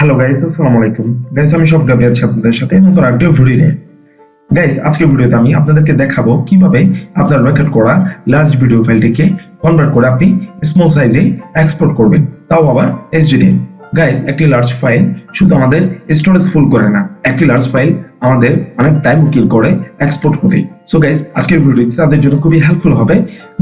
Hello guys, আসসালামু আলাইকুম। Guys, আমি শফিক রাব্বি আছি আপনাদের সাথে নতুন একটা ভিডিও নিয়ে। গাইস, আজকের ভিডিওতে আমি আপনাদেরকে দেখাবো কিভাবে আপনার রেকর্ড করা লার্জ ভিডিও ফাইলটিকে কনভার্ট করে আপনি স্মল সাইজে এক্সপোর্ট করবেন, তাও আবার এইচডি। গাইস, একটি লার্জ ফাইল শুধু আমাদের স্টোরেজ ফুল করে না, একটি লার্জ ফাইল আমাদের অনেক টাইম কিল করে এক্সপোর্ট করতে। সো গাইস, আজকের ভিডিওটি তাদের জন্য খুবই হেল্পফুল হবে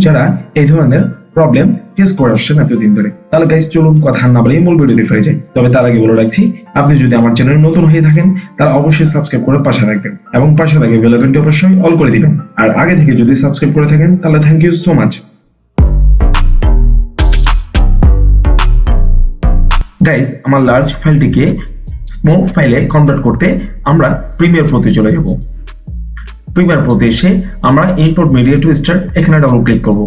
যারা এই ধরনের প্রবলেম ফেস করে আসছেন এতদিন ধরে। তাহলে গাইস, চলুন কথা না বলে মূল ভিডিওতে ফিরে যাই। তবে তার আগে বলে রাখছি, আপনি যদি আমার চ্যানেলে নতুন হয়ে থাকেন তাহলে অবশ্যই সাবস্ক্রাইব করে পাশে থাকবেন এবং পাশে থাকা বেল আইকনটি অবশ্যই অল করে দিবেন। আর আগে থেকে যদি সাবস্ক্রাইব করে থাকেন তাহলে thank you so much. Guys, আমার লার্জ ফাইলটিকে স্মল ফাইলে কনভার্ট করতে আমরা প্রিমিয়ার প্রোতে চলে যাব। প্রিমিয়ার প্রোতে এসে আমরা ইম্পোর্ট মিডিয়া টু স্টার্ট এখানে ডাবল ক্লিক করব।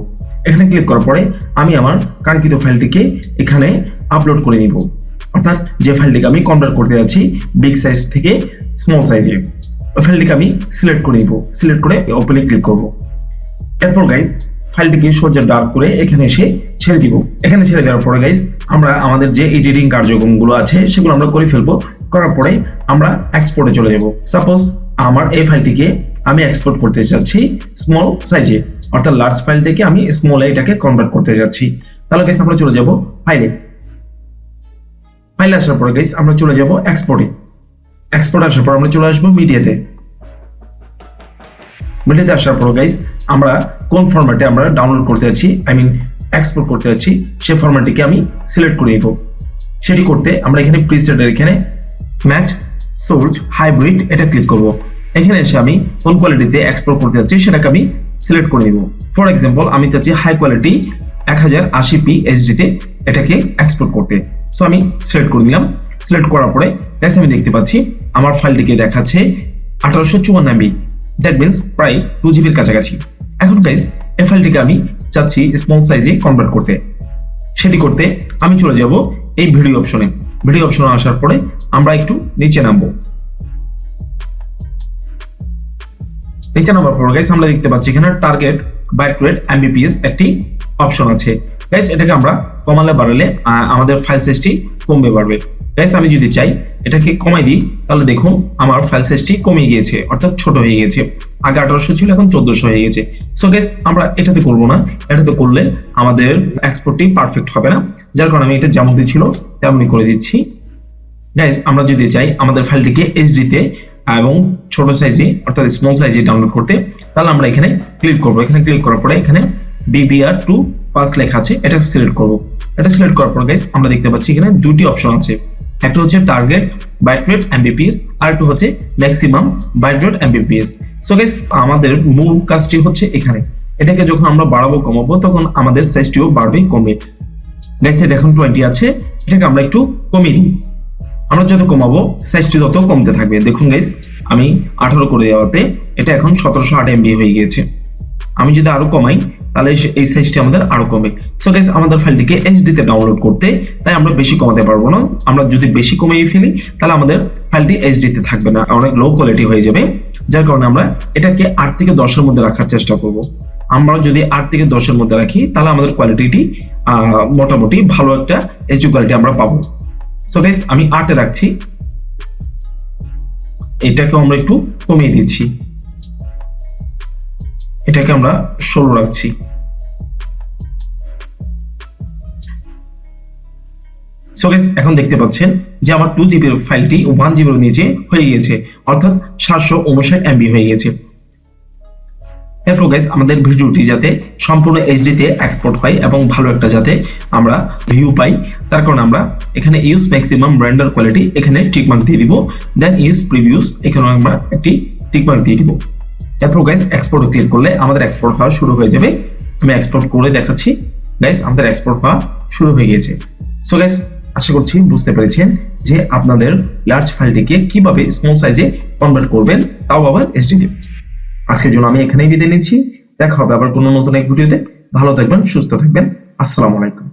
এখানে ক্লিক করার পরে আমি আমার কাঙ্ক্ষিত ফাইলটিকে এখানে আপলোড করে নিব, অর্থাৎ যে ফাইলটিকে আমি কনভার্ট করতে যাচ্ছি বিগ সাইজ থেকে স্মল সাইজে, ওই ফাইলটিকে আমি সিলেক্ট করে নিব। সিলেক্ট করে ওপেনে ক্লিক করব। এরপর গাইস, ফাইলটিকে সোজা ডার্ক করে এখানে এসে ছেড়ে দিব। এখানে ছেড়ে দেওয়ার পরে গাইস, আমরা আমাদের যে এডিটিং কার্যক্রমগুলো আছে সেগুলো আমরা করে ফেলবো। করার পরে আমরা এক্সপোর্টে চলে যাব। সাপোজ আমার এই ফাইলটিকে আমি এক্সপোর্ট করতে চাচ্ছি স্মল সাইজে, অর্থাৎ লার্জ ফাইল থেকে আমি স্মল এটাকে কনভার্ট করতে যাচ্ছি। তাহলে গাইস, আমরা চলে যাব ফাইলে। ফাইলে আসার পরে গাইস, আমরা চলে যাব এক্সপোর্টে। এক্সপোর্ট আসার পর আমরা চলে আসবো মিডিয়াতে। মিডিয়াতে আসার পর গাইস, আমরা কোন ফরম্যাটে আমরা ডাউনলোড করতে যাচ্ছি, এক্সপোর্ট করতে যাচ্ছি, সেই ফরম্যাটটিকে আমি সিলেক্ট করে নিব। সেটি করতে আমরা এখানে প্রিসেটের এখানে ম্যাচ সোর্স হাইব্রিড এটা ক্লিক করব। এখানে এসে আমি কোন কোয়ালিটিতে এক্সপোর্ট করতে যাচ্ছি সেটাকে আমি সিলেক্ট করে নিব। ফর এক্সাম্পল, আমি চাচ্ছি হাই কোয়ালিটি 1080p এইচডি তে এটাকে এক্সপোর্ট করতে। সো আমি সিলেক্ট করে নিলাম। সিলেক্ট করার পরে গাইস, আমি দেখতে পাচ্ছি আমার ফাইলটিকে দেখাচ্ছে 1854 MB, দ্যাট মিন্স প্রায় 2 GB এর কাছাকাছি। এখন গাইস, এই ফাইলটিকে আমি চাচ্ছি স্মল সাইজে কনভার্ট করতে। সেটি করতে আমি চলে যাব এই ভিডিও অপশনে। ভিডিও অপশনে আসার পরে আমরা একটু নিচে নামবো। নিচে নামার পর গাইস, আমরা দেখতে পাচ্ছি এখানে টার্গেট বাইট রেট এমবিপিএস একটি অপশন আছে। গাইস, এটাকে আমরা কমালে বাড়ালে আমাদের ফাইল সাইজটি কমবে বাড়বে। গাইস, আমি যদি চাই এটাকে কমাই দিই তাহলে দেখুন আমার ফাইল সাইজটি কমে গিয়েছে, অর্থাৎ ছোট হয়ে গেছে। আগে 1800 ছিল, এখন 1400 হয়ে গেছে। সো গাইস, আমরা এটাতে করব না। এটাতে করলে আমাদের এক্সপোর্টটি পারফেক্ট হবে না, যার কারণে আমি এটা যেমনই ছিল তেমনই করে দিচ্ছি। গাইস, আমরা যদি চাই আমাদের ফাইলটিকে এইচডি তে এবং ছোট সাইজে অর্থাৎ স্মল সাইজে ডাউনলোড করতে, তাহলে আমরা এখানে ক্লিক করব। এখানে ক্লিক করার পরে এখানে BBR2 পাস লেখা আছে, এটা সিলেক্ট করব। এটা সিলেক্ট করার পর গাইস, আমরা দেখতে পাচ্ছি এখানে দুটি অপশন আছে। একটা হচ্ছে টার্গেট বাইট রেট এমবিপিএস, আর একটা হচ্ছে maximum byte rate Mbps. So guys, আমাদের মূল কাজটি হচ্ছে এখানে এটাকে যখন আমরা বাড়াবো কমাবো তখন আমাদের সাইজটিও বাড়বে কমবে। গাইস, এটা এখন 20 আছে, এটাকে আমরা একটু কমিয়ে দিই। আমরা যত কমাবো সাইজটি তত কমতে থাকবে। দেখুন গাইস, আমি 18 করে দেওয়াতে এটা এখন 1708 MB হয়ে গিয়েছে। আমি যদি আরো কমাই তাহলে এই সাইজটি আমাদের আরো কমবে। সো গাইস, আমাদের ফাইলটিকে এইচডি তে ডাউনলোড করতে তাই আমরা বেশি কমাতে পারবো না। আমরা যদি বেশি কমিয়ে ফেলি তাহলে আমাদের ফাইলটি এইচডি তে থাকবে না, অনেক লো কোয়ালিটি হয়ে যাবে। যার কারণে আমরা এটাকে 8 থেকে 10 এর মধ্যে রাখার চেষ্টা করব। আমরা যদি 8 থেকে 10 এর মধ্যে রাখি তাহলে আমাদের কোয়ালিটিটি মোটামুটি ভালো একটা এইচডি কোয়ালিটি আমরা পাবো। সো গাইস, আমি 8 এ রাখছি, এটাকে আমরা একটু কমিয়ে দিচ্ছি, এটাকে আমরা 16 রাখছি। সো গাইস, এখন দেখতে পাচ্ছেন যে আমার 2 GB এর ফাইলটি 1 GB এর নিচে হয়ে গিয়েছে, অর্থাৎ 759 MB হয়ে গেছে। এরপর গাইস, আমাদের ভিডিওটি যাতে সম্পূর্ণ এইচডি তে এক্সপোর্ট হয় এবং ভালো একটা যাতে আমরা ভিউ পাই, তার কারণে আমরা এখানে ইউজ ম্যাক্সিমাম রেন্ডার কোয়ালিটি এখানে টিক মার্ক দিয়ে দিব। দেন ইউজ প্রিভিউস এখানে আমরা একটি টিক মার্ক দিয়ে দিব। এরপর গাইস, এক্সপোর্টে ক্লিক করলে আমাদের এক্সপোর্ট হওয়া শুরু হয়ে যাবে। আমি এক্সপোর্ট করে দেখাচ্ছি। গাইস, আমাদের এক্সপোর্ট হওয়া শুরু হয়ে গেছে। সো গাইস, আশা করছি বুঝতে পেরেছেন যে আপনাদের লার্জ ফাইলটিকে কিভাবে স্মল সাইজে কনভার্ট করবেন, তাও আবার এইচডি তে। আজকের জন্য আমি এখানেই বিদায় নিচ্ছি। দেখা হবে আবার কোনো নতুন এক ভিডিওতে। ভালো থাকবেন, সুস্থ থাকবেন। আসসালামু আলাইকুম।